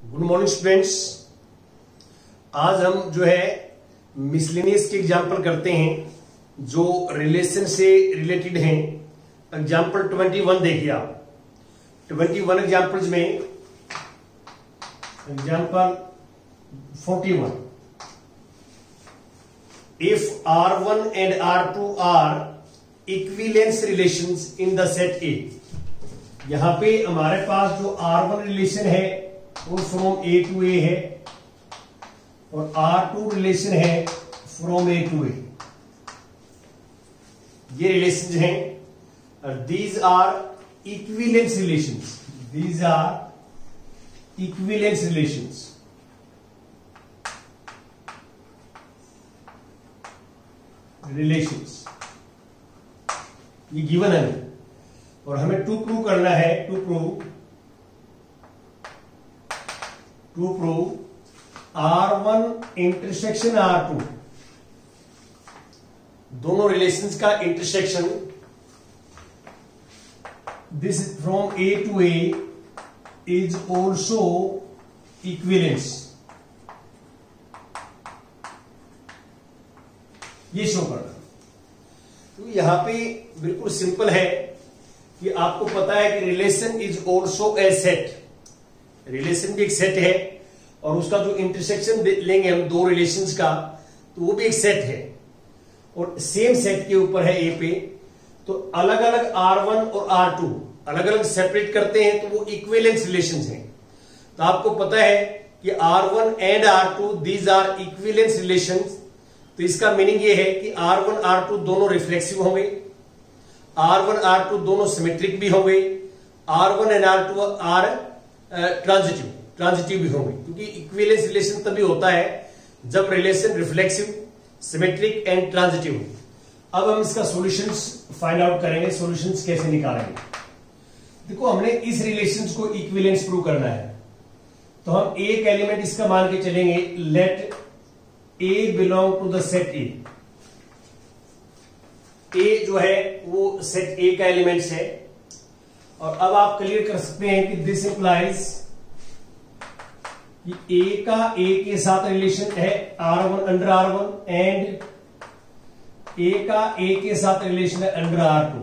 Good morning students. आज हम जो है मिसलेनियस के एग्जाम्पल करते हैं जो रिलेशन से रिलेटेड हैं। एग्जाम्पल 21 देखिए आप। 21 एग्जाम्पल्स में example 41, if R1 and R2 are equivalence relations in the set A. यहां पे हमारे पास जो R1 रिलेशन है वो फ्रॉम ए टू ए है और R2 रिलेशन है फ्रॉम ए टू ए। ये रिलेशन हैं और these are equivalence relations. These are equivalence relations. Relations ये गिवन है और हमें टू प्रूव करना है। To prove R1 intersection R2, दोनों रिलेशंस का intersection this from A to A is also equivalence. ये शो करना। तो यहां पे बिल्कुल सिंपल है कि आपको पता है कि relation is also a set. Relation भी एक सेट है और उसका जो इंटरसेक्शन लेंगे हम दो रिलेशंस का तो वो भी एक सेट है और सेम सेट के ऊपर है ए पे। तो अलग अलग R1 और R2 अलग अलग सेपरेट करते हैं तो वो इक्विवेलेंस रिलेशंस हैं। तो आपको पता है कि R1 and R2 these are equivalence relations. तो इसका मीनिंग ये है कि R1 R2 दोनों रिफ्लेक्सिव होंगे, R1 R2 दोनों सिमेट्रिक भी होंगे, R1 and R2 are transitive भी होंगे। क्योंकि इक्विवेलेंस रिलेशन तभी होता है जब relation reflexive, symmetric and transitive हो। अब हम इसका सॉल्यूशंस फाइंड आउट करेंगे। सॉल्यूशंस कैसे निकालेंगे? देखो, हमने इस रिलेशंस को इक्विवेलेंस प्रूव करना है तो हम एक एलिमेंट इसका मान के चलेंगे, let A belong to the set A. A जो है वो सेट ए का एलिमेंट्स है और अब आप क्लियर कर सकते हैं कि दिस इंप्लाइज कि ए का ए के साथ रिलेशन है R1 अंडर R1 एंड ए का ए के साथ रिलेशन है अंडर R2।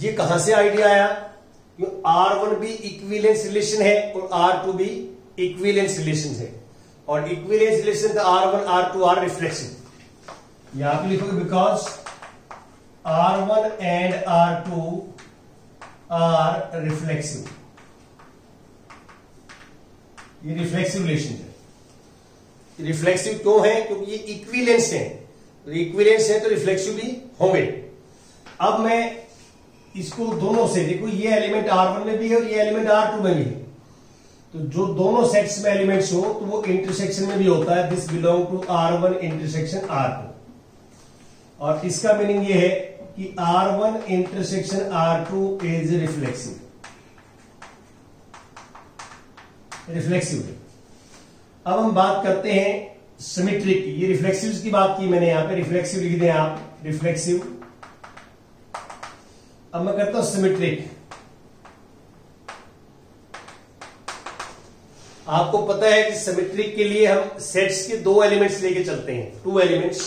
ये कहां से आइडिया आया? R1 भी इक्विवेलेंस रिलेशन है और R2 भी इक्विवेलेंस रिलेशन है और इक्विवेलेंस रिलेशन का R1 R2 आर रिफ्लेक्सिव। यहां पे लिखोगे because R1 and R2 are reflexive. ये रिफ्लेक्सिव रिलेशन है। रिफ्लेक्सिव क्यों है? क्योंकि ये इक्विवेलेंस है। इक्विवेलेंस है तो रिफ्लेक्सिव भी होंगे। अब मैं इसको दोनों से देखो, ये एलिमेंट R1 में भी है और ये एलिमेंट R2 में भी है। तो जो दोनों सेट्स में एलिमेंट्स हो तो वो इंटरसेक्शन में भी होता है। This belong to R1 intersection R2 और इसका मीनिंग ये है कि R1 intersection R2 is reflexive. Reflexive है। अब हम बात करते हैं सिमेट्रिक की। ये रिफ्लेक्सिव की बात की मैंने, यहां पे रिफ्लेक्सिव लिख दें आप, रिफ्लेक्सिव। अब मैं करता हूं सिमेट्रिक। आपको पता है कि सिमेट्रिक के लिए हम सेट्स के दो एलिमेंट्स लेके चलते हैं, टू एलिमेंट्स।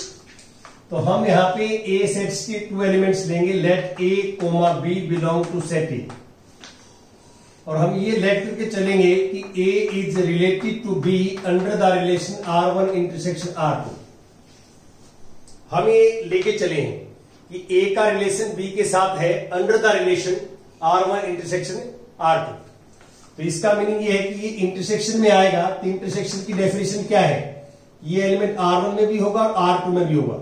तो हम यहां पे ए सेट्स के टू एलिमेंट्स लेंगे, let a comma b belong to set A. और हम ये लेट करके चलेंगे कि a is related to b under the relation R1 intersection R2। हम ये लेके चले हैं कि ए का रिलेशन बी के साथ है under the relation R1 intersection R2। तो इसका मीनिंग ये है कि ये इंटरसेक्शन में आएगा। तो इंटरसेक्शन की डेफिनेशन क्या है? ये एलिमेंट R1 में भी होगा और R2 में भी होगा।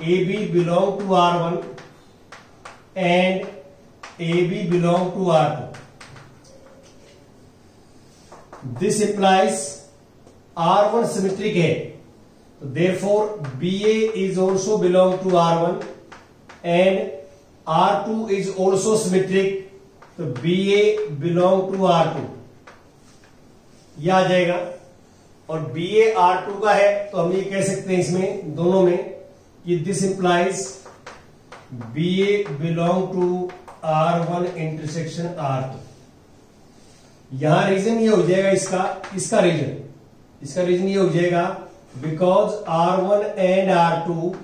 A b belong to R1 and a b belong to R2। This implies R1 symmetric है तो therefore BA is also belong to R1 and R2 is also symmetric तो BA बिलोंग टू R2। यह आ जाएगा और BA R2 का है तो हम ये कह सकते हैं इसमें दोनों में कि this implies BA belong to R1 intersection R2। यहां रीजन ये हो जाएगा इसका रीजन ये हो जाएगा because R1 and R2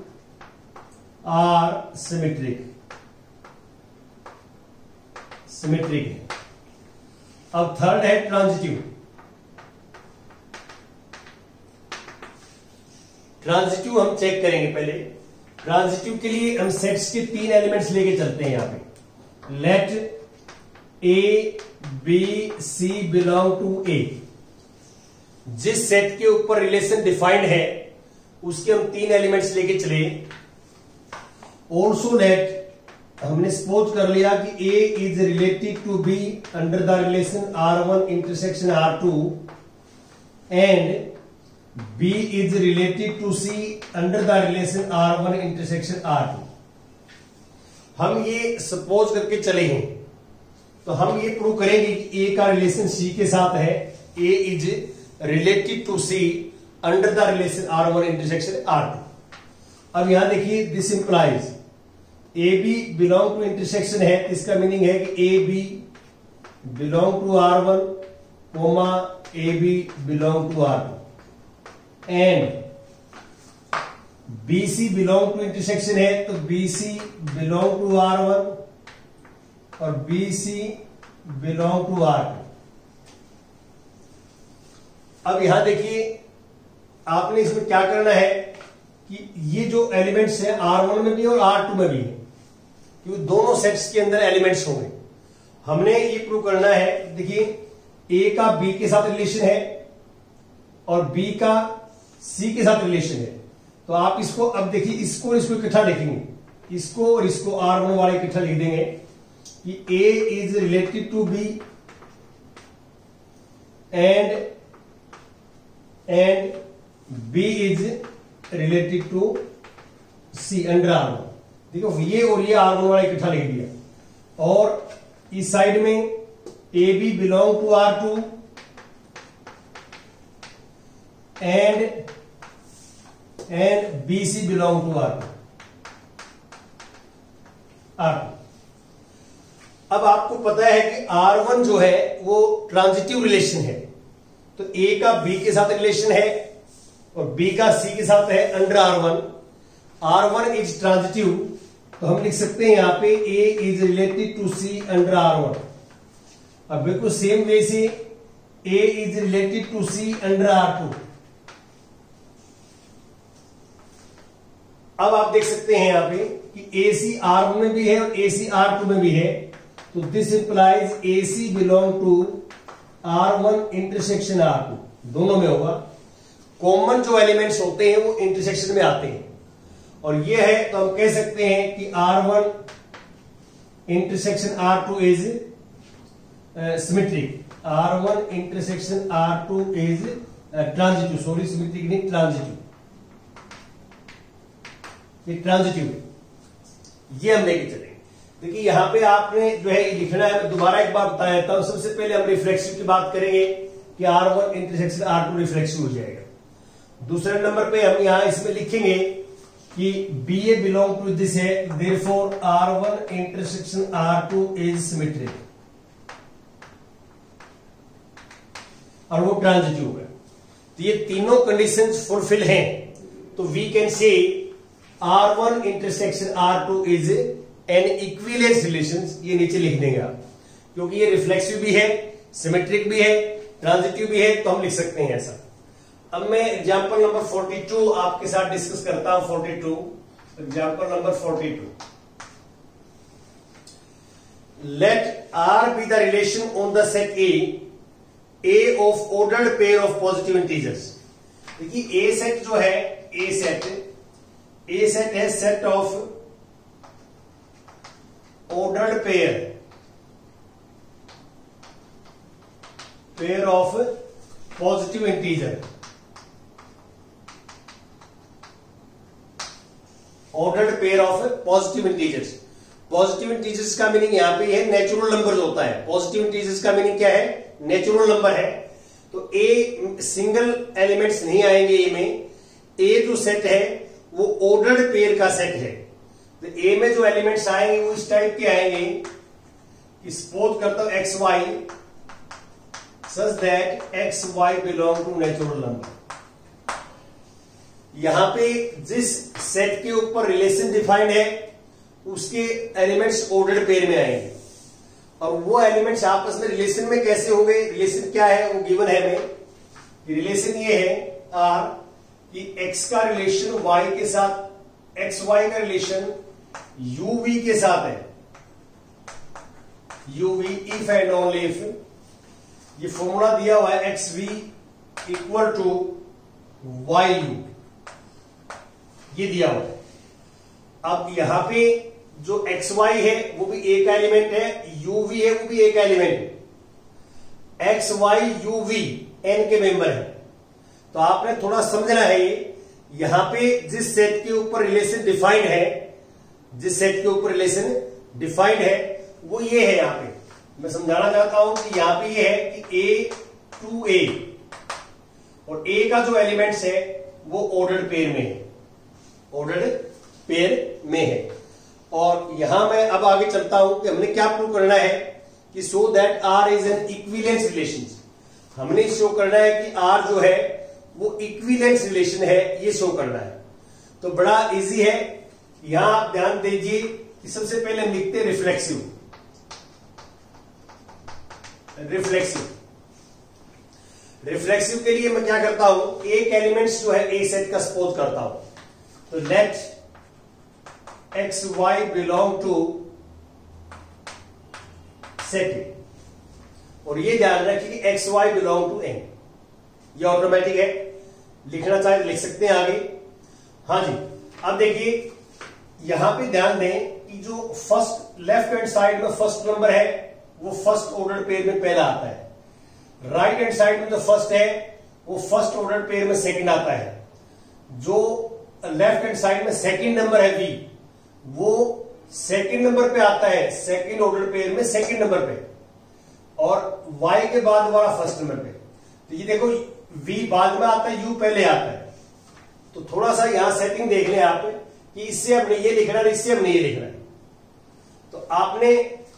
are symmetric है। अब थर्ड है ट्रांजिटिव। ट्रांजिटिव हम चेक करेंगे पहले। ट्रांजिटिव के लिए हम सेट्स के 3 एलिमेंट्स लेके चलते हैं यहां पे। Let a b c belong to A. जिस सेट के ऊपर रिलेशन डिफाइंड है उसके हम 3 एलिमेंट्स लेके चले। ऑल्सो लेट, हमने सपोज कर लिया कि a is related to b under the relation R1 intersection R2 and B is related to C under the relation R1 intersection R2। हम ये सपोज करके चले हैं तो हम ये प्रूव करेंगे कि A का रिलेशन C के साथ है। A is related to C under the relation R1 intersection R2। अब यहां देखिए this implies AB belong to intersection है, इसका मीनिंग है कि AB belong to R1 comma AB belong to R2 and BC belong to intersection है तो BC belong to R1 और BC बिलोंग टू R2। अब यहां देखिए आपने इसमें क्या करना है कि ये जो एलिमेंट्स हैं R1 में भी और R2 में भी है, क्योंकि दोनों सेट्स के अंदर एलिमेंट्स होंगे। हमने ये प्रूव करना है, देखिए A का B के साथ रिलेशन है और B का C के साथ रिलेशन है। तो आप इसको अब देखिए इसको और इसको इकट्ठा लिखेंगे, इसको और इसको R1 वाले इकट्ठा लिख देंगे कि A is related to B and B is related to C under R1। देखो ये और ये R1 वाला इकट्ठा लिख दिया और इस साइड में AB belong to R2 and BC belong to R2। अब आपको पता है कि R1 जो है वो ट्रांजिटिव रिलेशन है, तो A का B के साथ रिलेशन है और B का C के साथ है under R1। R1 is transitive, तो हम लिख सकते हैं यहां पे A is related to C under R1। अब बिल्कुल सेम वे से A is related to C under R2। अब आप देख सकते हैं यहां पे कि AC R1 में भी है और AC R2 में भी है, तो this implies AC belong to R1 intersection R2। दोनों में होगा। कॉमन जो एलिमेंट्स होते हैं वो इंटरसेक्शन में आते हैं और ये है, तो हम कह सकते हैं कि R1 intersection R2 is symmetric. R1 intersection R2 is transitive, sorry symmetric नहीं ट्रांजिटिव, ये ट्रांजिटिव। ये हम लेके चलेंगे। देखिए यहां पे आपने जो है लिखना है, मैं दोबारा एक बार बताया था। सबसे पहले हम रिफ्लेक्सिव की बात करेंगे कि R1 इंटरसेक्शन R2 रिफ्लेक्सिव हो जाएगा। दूसरे नंबर पे हम यहां इसमें लिखेंगे कि BA बिलोंग टू दिस है, therefore R1 intersection R2 is symmetric और वो ट्रांजिटिव है। तो ये तीनों कंडीशंस फुलफिल हैं, तो we can say R1 intersection R2 is an equivalence relation. ये नीचे लिख देंगे आप, क्योंकि ये रिफ्लेक्सिव भी है, सिमेट्रिक भी है, ट्रांजिटिव भी है, तो हम लिख सकते हैं ऐसा। अब मैं एग्जांपल नंबर 42 आपके साथ डिस्कस करता हूं। 42 example number 42। Let R be the relation on the set A of ordered pair of positive integers. देखिए A सेट जो है, A सेट है set of ordered pair of positive integer. Ordered pair of positive integers. Positive integers का meaning यहां पे है natural number होता है। पॉजिटिव इंटीजर्स का मीनिंग क्या है? नेचुरल नंबर है। तो ए सिंगल एलिमेंट्स नहीं आएंगे ए में। ए जो सेट है वो ऑर्डर्ड पेयर का सेट है। तो ए में जो एलिमेंट्स आएंगे वो इस टाइप के आएंगे। सपोज करता हूं x y such that x y belong to natural number. यहां पे जिस सेट के ऊपर रिलेशन डिफाइंड है उसके एलिमेंट्स ऑर्डर्ड पेयर में आएंगे, और वो एलिमेंट्स आपस में रिलेशन में कैसे होंगे, रिलेशन क्या है वो गिवन है हमें। रिलेशन ये है आर कि एक्स का रिलेशन वाई के साथ, एक्स वाई का रिलेशन यूवी के साथ है, u v if and only if. ये फॉर्मूला दिया हुआ है x v equal to y u, ये दिया हुआ है। अब यहां पे जो एक्स वाई है वो भी एक एलिमेंट है, यूवी है वो भी एक एलिमेंट है। एक्स वाई यूवी एन के मेंबर है। तो आपने थोड़ा समझना है ये, यहां पे जिस सेट के ऊपर रिलेशन डिफाइंड है, जिस सेट के ऊपर रिलेशन डिफाइंड है वो ये है। यहां पे मैं समझाना चाहता हूं कि यहां पे ये है कि ए टू ए, और ए का जो एलिमेंट्स है वो ऑर्डर्ड पेयर में है, ऑर्डर्ड पेयर में है। और यहां मैं अब आगे चलता हूं कि हमने क्या प्रूव करना है कि so that R is an equivalence relation. हमने शो करना है कि आर जो है वो इक्विवेलेंस रिलेशन है, ये शो करना है। तो बड़ा इजी है। यहां आप ध्यान दीजिए कि सबसे पहले हम लिखते हैं रिफ्लेक्सिव। रिफ्लेक्सिव के लिए मैं क्या करता हूं, एक एलिमेंट्स जो है ए सेट का सपोज करता हूं। तो let x y belong to set A, और ये ध्यान रखिए कि x y belong to N, ये ऑटोमेटिक है, लिखना चाहे तो लिख सकते हैं आगे। हाँ जी, अब देखिए यहां पे ध्यान दें कि जो फर्स्ट लेफ्ट हैंड साइड में फर्स्ट नंबर है वो फर्स्ट ऑर्डर पेयर में पहला आता है, राइट हैंड साइड में जो फर्स्ट है वो फर्स्ट ऑर्डर पेयर में सेकंड आता है। जो लेफ्ट हैंड साइड में सेकंड नंबर है वी, वो सेकंड नंबर पे आता है, सेकंड ऑर्डर पेयर में सेकंड नंबर पे, और वाई के बाद वाला फर्स्ट नंबर पे। तो ये देखो वी बाद में आता है, यू पहले आता है। तो थोड़ा सा यहां सेटिंग देख लें आप कि इससे हमने ये लिखना है, इससे हमने ये लिखना है। तो आपने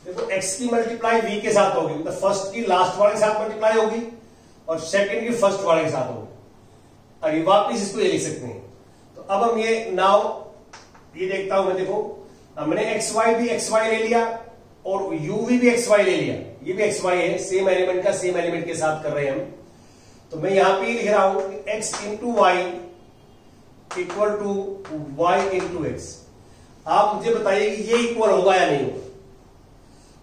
देखो एक्स की मल्टीप्लाई वी के साथ होगी, मतलब फर्स्ट की लास्ट वाले के साथ मल्टीप्लाई होगी और सेकंड की फर्स्ट वाले के साथ होगी। अभी वापिस इसको ये लिख सकते हैं। तो अब हम ये नाउ ये देखता हूं मैं, देखो हमने एक्स वाई भी एक्स वाई ले लिया और यू भी एक्स वाई ले लिया, ये भी एक्स वाई है, सेम एलिमेंट का सेम एलिमेंट के साथ कर रहे हैं हम। तो मैं यहां पे लिख रहा हूं कि x into y equal to y into x. आप मुझे बताइए कि ये इक्वल होगा या नहीं होगा।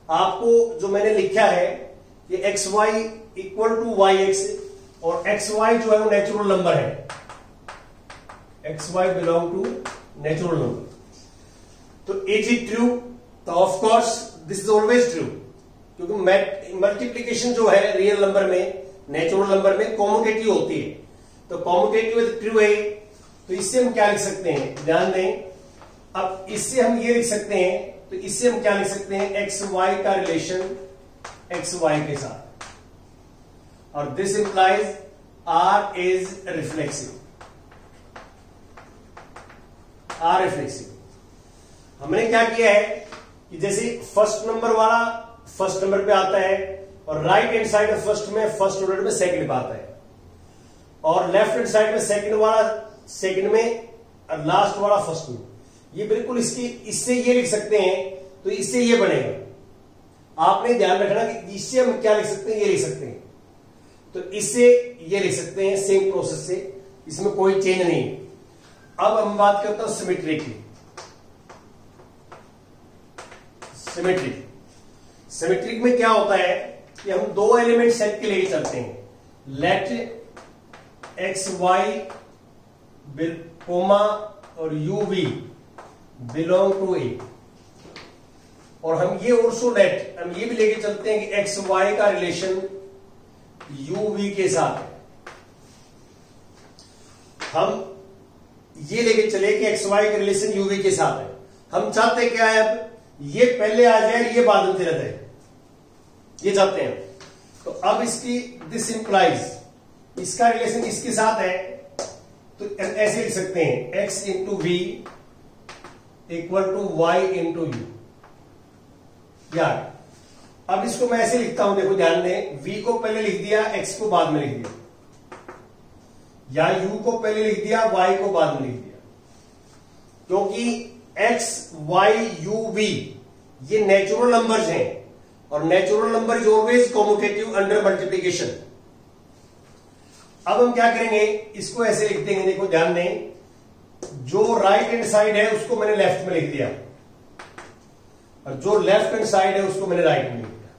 आपको जो मैंने लिखा है कि x y equal to y x, और एक्स वाई जो है वो नेचुरल नंबर है, x y belong to natural number. तो इज इट ट्रू? तो of course this is always true, क्योंकि मल्टीप्लीकेशन जो है रियल नंबर में, नेचुरल नंबर में कॉम्यूटेटिव होती है। तो कॉम्यूटेटिव ट्रू है। तो इससे हम क्या लिख सकते हैं, ध्यान दें। अब इससे हम ये लिख सकते हैं, तो इससे हम क्या लिख सकते हैं, एक्स वाई का रिलेशन एक्स वाई के साथ, और this implies R is reflexive. R reflexive. हमने क्या किया है कि जैसे फर्स्ट नंबर वाला फर्स्ट नंबर पे आता है, और राइट हैंड साइड में फर्स्ट ऑर्डर में सेकंड पे आता है, और लेफ्ट हैंड साइड में सेकंड वाला सेकंड में, और लास्ट वाला फर्स्ट में। ये बिल्कुल इससे ये लिख सकते हैं, तो इससे ये बनेगा। आपने ध्यान रखना कि इससे हम क्या लिख सकते हैं, ये लिख सकते हैं, तो इससे ये लिख सकते हैं, सेम प्रोसेस से, इसमें कोई चेंज नहीं है। अब हम बात करते हैं सिमेट्री की। सिमेट्रिक में क्या होता है कि हम दो एलिमेंट सेट के लिए चलते हैं। लेट एक्स वाई कोमा और you we belong to a, और हम ये ऑल्सो लेट, हम ये भी लेके चलते हैं कि एक्स वाई का रिलेशन यू वी के साथ है। हम ये लेके चले कि एक्स वाई का रिलेशन यू वी के साथ है। हम चाहते क्या है, अब ये पहले आ जाए, ये बाद में रहता है, ये चाहते हैं। तो अब इसकी दिस इंप्लाइज, इसका रिलेशन इसके साथ है, तो ऐसे लिख सकते हैं x into v equal to y into u. यार अब इसको मैं ऐसे लिखता हूं, देखो ध्यान दें, v को पहले लिख दिया, x को बाद में लिख दिया, या u को पहले लिख दिया, y को बाद में लिख दिया, क्योंकि x, y, u, v ये नेचुरल नंबर्स हैं और natural number is always commutative under multiplication. अब हम क्या करेंगे, इसको ऐसे लिख देंगे, देखो ध्यान दें, जो राइट हैंड साइड है उसको मैंने लेफ्ट में लिख दिया और जो लेफ्ट हैंड साइड है उसको मैंने राइट में लिख दिया,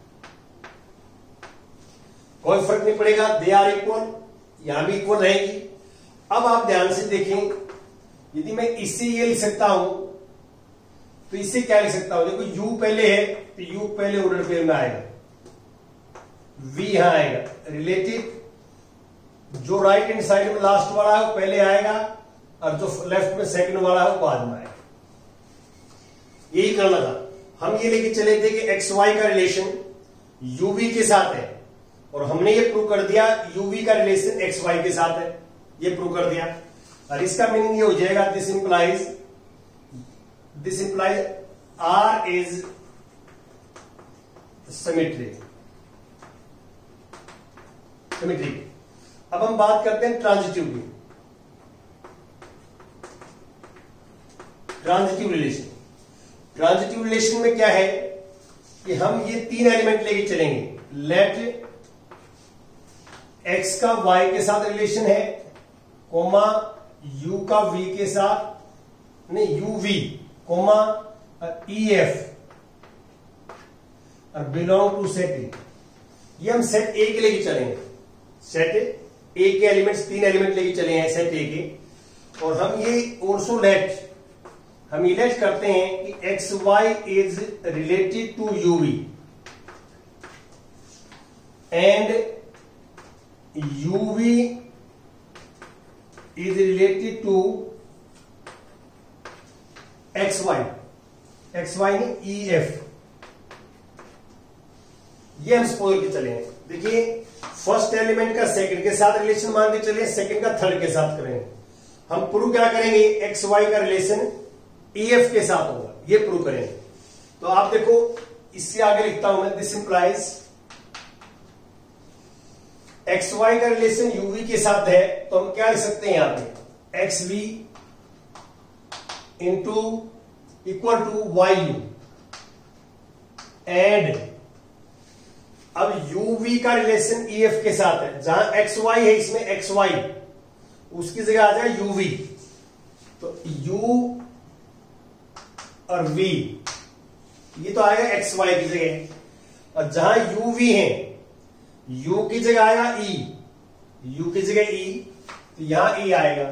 कोई फर्क नहीं पड़ेगा, दे आर इक्वल, यहां भी इक्वल रहेगी। अब आप ध्यान से देखें, यदि मैं इससे ये लिख सकता हूं तो इससे क्या लिख सकता हूं, देखो u पहले है तो u पहले ऑर्डर पेयर में आएगा, v यहां आएगा, रिलेटिव जो राइट हैंड साइड में लास्ट वाला है वो पहले आएगा और जो लेफ्ट में सेकंड वाला है वो बाद में आएगा। यही करना था। हम ये लेके चले थे कि एक्स वाई का रिलेशन यूवी के साथ है और हमने ये प्रूव कर दिया यूवी का रिलेशन एक्स वाई के साथ है, ये प्रूव कर दिया। और इसका मीनिंग ये हो जाएगा, this implies R is symmetric. अब हम बात करते हैं ट्रांजिटिव की, ट्रांजिटिव रिलेशन में क्या है कि हम ये तीन एलिमेंट लेके चलेंगे, लेट x का y के साथ रिलेशन है, कोमा u का v के साथ, नहीं uv, कोमा ef और बिलोंग टू सेट ए। ये हम सेट ए के लेके चलेंगे, सेट ए के एलिमेंट्स, तीन एलिमेंट लेके चले हैं सेट ए के। और हम ये ऑल्सो लेट करते हैं कि x y is related to u v and u v is related to x y नहीं ई एफ। ये हम सपोज के चले हैं। देखिए फर्स्ट एलिमेंट का सेकंड के साथ रिलेशन मान के चले, सेकंड का थर्ड के साथ करेंगे। हम प्रूव क्या करेंगे, एक्स वाई का रिलेशन EF के साथ होगा, ये प्रूव करेंगे। तो आप देखो इससे आगे लिखता हूं मैं, दिस इंप्लाइज एक्स वाई का रिलेशन यूवी के साथ है, तो हम क्या लिख सकते हैं यहां पे, x v into equal to y u and अब यूवी का रिलेशन EF के साथ है, जहां एक्स वाई है इसमें एक्स वाई, उसकी जगह आ जाए यूवी, तो यू और v ये तो आएगा एक्स वाई की जगह, और जहां uv है u की जगह आएगा e, u की जगह e, तो यहां e आएगा,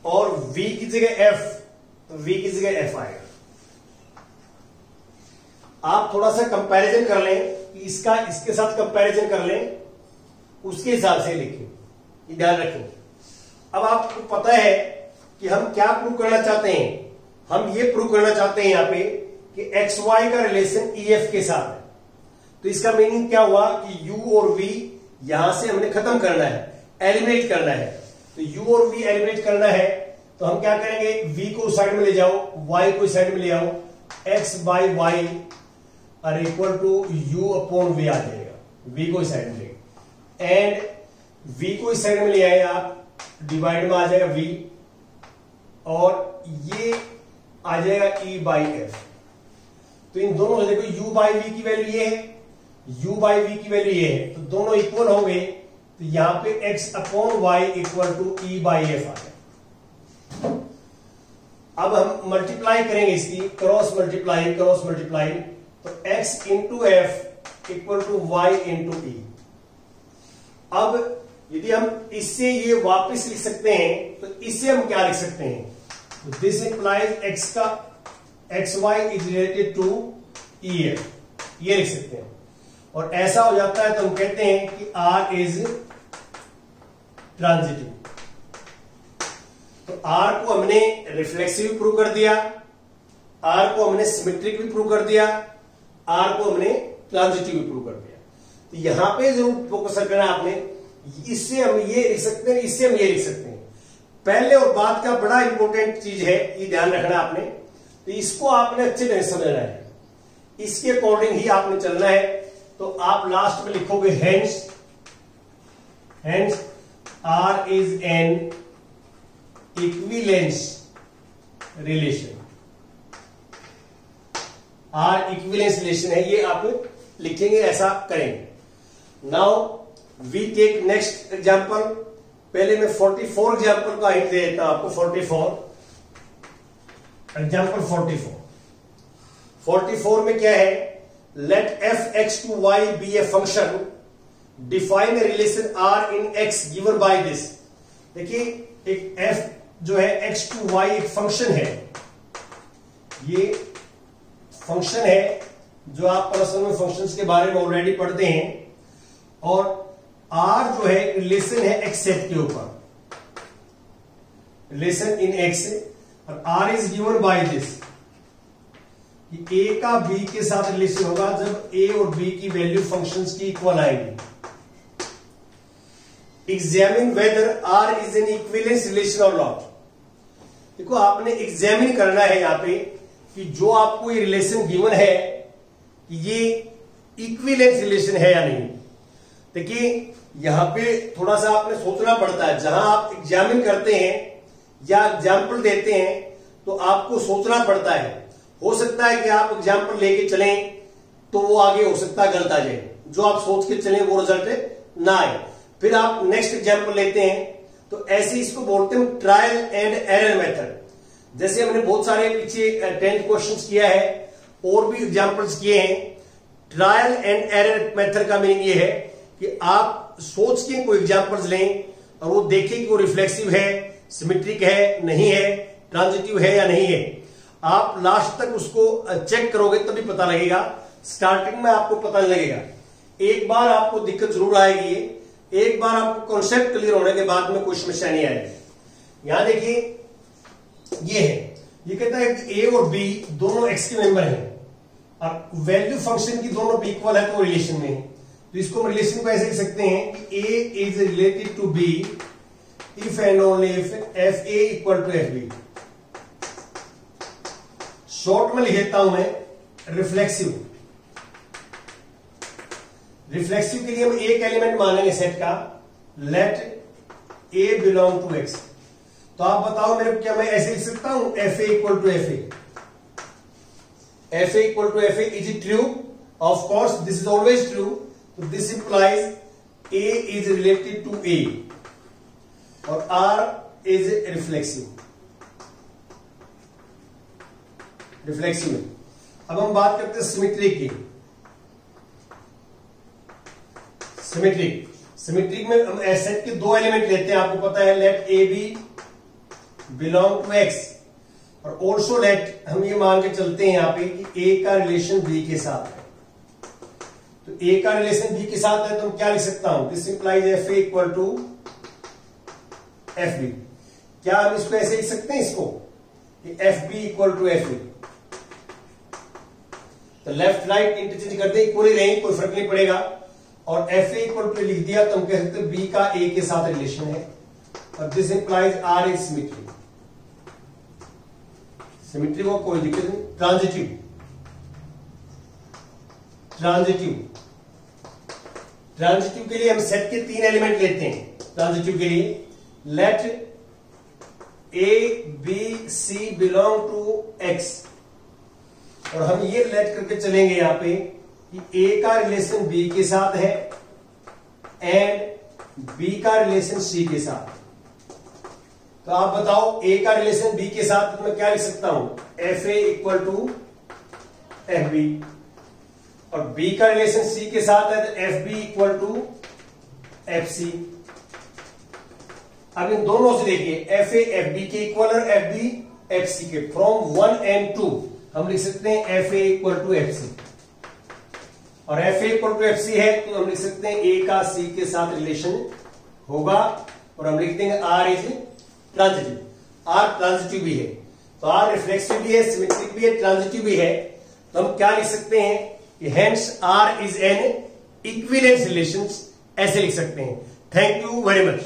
और v की जगह f, तो v की जगह f आएगा। आप थोड़ा सा कंपैरिजन कर लें कि इसका इसके साथ कंपैरिजन कर लें, उसके हिसाब से लिखें, ध्यान रखें। अब आपको पता है कि हम क्या प्रूव करना चाहते हैं, हम ये प्रूव करना चाहते हैं यहां पे कि एक्स वाई का रिलेशन EF के साथ है। तो इसका मीनिंग क्या हुआ कि u और v यहां से हमने खत्म करना है, एलिमिनेट करना है। तो u और v एलिमिनेट करना है तो हम क्या करेंगे, v को साइड में ले जाओ, y को साइड में ले आओ, x by y are equal to u upon v आ जाएगा, v को साइड में लेंगे एंड v को इस साइड में ले आए आप, डिवाइड में आ जाएगा v और ये आ जाएगा E बाई एफ। तो इन दोनों से देखो u बाई वी की वैल्यू ये है, u बाई वी की वैल्यू ये है, तो दोनों इक्वल हो गए, तो यहां पे x upon y equal to E by f आ गया। अब हम मल्टीप्लाई करेंगे इसकी, क्रॉस मल्टीप्लाई, तो x into f equal to y into e. अब यदि हम इससे ये वापस लिख सकते हैं तो इससे हम क्या लिख सकते हैं, दिस इंप्लाइज एक्स का x y is related to E F, ये लिख सकते हैं। और ऐसा हो जाता है तो हम कहते हैं कि आर इज ट्रांजिटिव। तो आर को हमने रिफ्लेक्सिव प्रूव कर दिया, आर को हमने सिमेट्रिक भी प्रूव कर दिया, आर को हमने ट्रांजिटिव भी प्रूव कर दिया। तो यहां पे जरूर फोकस करना आपने, इससे हम ये लिख सकते हैं, इससे हम ये लिख सकते हैं। पहले और बाद का बड़ा इंपॉर्टेंट चीज है, ये ध्यान रखना आपने। तो इसको आपने अच्छे ढंग से समझना है। इसके अकॉर्डिंग ही आपने चलना है। तो आप लास्ट में लिखोगे hence R is an equivalence relation. R equivalence relation है, ये आप लिखेंगे, ऐसा करेंगे। Now we take next example. पहले मैं 44 एग्जांपल का हिंट दे देता हूं आपको। 44 एग्जांपल 44 में क्या है, let f X to Y be a function, define a relation R in X given by this. देखिए एक एफ जो है एक्स टू वाई एक फंक्शन है, ये फंक्शन है जो आप पर्सनल में फंक्शंस के बारे में ऑलरेडी पढ़ते हैं। और आर जो है रिलेशन है एक्स सेट के ऊपर, रिलेशन इन एक्स, और R is given by this. A का बी के साथ रिलेशन होगा जब ए और बी की वैल्यू फंक्शंस की इक्वल आएगी। Examine whether R is an equivalence relation और नॉट। देखो आपने एग्जामिन करना है यहां पे कि जो आपको ये रिलेशन गिवन है कि ये इक्विवेलेंस रिलेशन है या नहीं। देखिए यहां पे थोड़ा सा आपने सोचना पड़ता है। जहां आप एग्जामिन करते हैं या एग्जाम्पल देते हैं तो आपको सोचना पड़ता है। हो सकता है कि आप एग्जाम्पल लेके चलें तो वो आगे हो सकता है गलत आ जाए, जो आप सोच के चलें वो रिजल्ट ना आए। फिर आप नेक्स्ट एग्जाम्पल लेते हैं तो ऐसे इसको बोलते हैं ट्रायल एंड एरर मेथड। जैसे हमने बहुत सारे पीछे 10th क्वेश्चंस किया है और भी एग्जाम्पल्स किए हैं। ट्रायल एंड एरर मेथड का मीनिंग ये है कि आप सोच के कोई एग्जाम्पल्स लें और वो देखें कि वो रिफ्लेक्सिव है, सिमेट्रिक है, नहीं है, ट्रांजिटिव है या नहीं है। आप लास्ट तक उसको चेक करोगे तभी पता लगेगा, स्टार्टिंग में आपको पता नहीं लगेगा। एक बार आपको दिक्कत जरूर आएगी, एक बार आपको कॉन्सेप्ट क्लियर होने के बाद में कोई समस्या नहीं आएगी। यहां देखिए ये है, ये कहता है कि ए और बी दोनों एक्स के मेंबर हैं और वैल्यू फंक्शन की दोनों भी इक्वल है तो रिलेशन में है। तो इसको हम रिलेशन को ऐसे लिख सकते हैं कि a is related to b if and only if f a equal to f b. Short में लिख देता हूं मैं रिफ्लेक्सिव। रिफ्लेक्सिव के लिए हम एक एलिमेंट मानेंगे सेट का, let a belong to X. तो आप बताओ मेरे को, क्या मैं ऐसे लिख सकता हूं f a equal to f a? F a equal to f a, is it true? Of course this is always true. तो this implies a is related to a और आर इज रिफ्लेक्सिव। रिफ्लेक्सिव में अब हम बात करते हैं symmetric की। Symmetric में हम सेट के दो एलिमेंट लेते हैं, आपको पता है, let a b belong to X और ऑल्सो लेट हम ये मान के चलते हैं यहां पे कि ए का रिलेशन बी के साथ है। तो ए का रिलेशन बी के साथ है तो हम क्या लिख सकता हूं, this implies f a equal to f b. क्या हम इसको ऐसे लिख सकते हैं इसको कि f b equal to f a? तो लेफ्ट राइट इंटरचेंज कर दें, इक्वल ही रहेंगे, कोई फर्क नहीं पड़ेगा। और एफ ए इक्वल टू लिख दिया तो हम कह सकते हैं बी का ए के साथ रिलेशन है और this implies R is symmetry. Symmetry को कोई दिक्कत नहीं। ट्रांजिटिव के लिए हम सेट के 3 एलिमेंट लेते हैं। ट्रांजिटिव के लिए let a b c belong to X और हम ये लेट करके चलेंगे यहां पे कि ए का रिलेशन बी के साथ है एंड बी का रिलेशन सी के साथ। तो आप बताओ ए का रिलेशन बी के साथ तो मैं क्या लिख सकता हूं, f a equal to f b, और बी का रिलेशन सी के साथ है तो f b equal to f c. अब इन दोनों से देखिए, एफ ए एफ बी के इक्वल और एफ बी एफ सी के। फ्रॉम 1 and 2 हम लिख सकते हैं f a equal to f c, और f a equal to f c है तो हम लिख सकते हैं ए का सी के साथ रिलेशन होगा और हम लिख देंगे R is transitive. R transitive भी है तो आर रिफ्लेक्सिव भी है, सिमेट्रिक भी है, ट्रांजिटिव भी है। तो हम क्या लिख सकते हैं कि hence R is an equivalence relation, ऐसे लिख सकते हैं। Thank you very much.